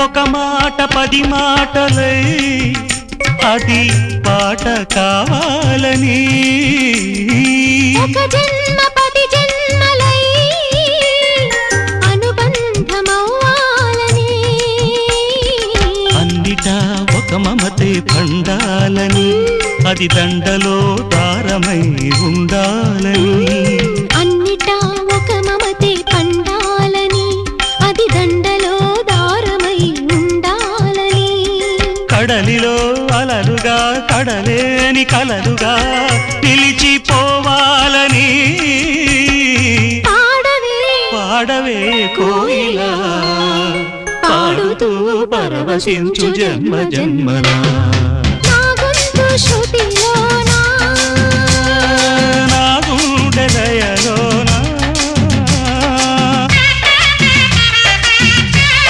ఒక మాట 10 మాటలై అది పాట కావాలని ఒక జన్మ 10 జన్మలై అనుబంధమవ్వాలని అన్నిటా ఒక మమతే పండాలని అది దండలో దారమై ఉండాలని అన్నిటా ఒక మమతే పండాలని అది దండలో దారమై ఉండాలని కడలిలో అలలుగా కడలేని కలలుగా నిలిచిపోవాలని పాడవే కోయిలా పాడుతూ పరవశించు జన్మ జన్మలా నా గొంతు శృతిలోనా నా గుండె లయలో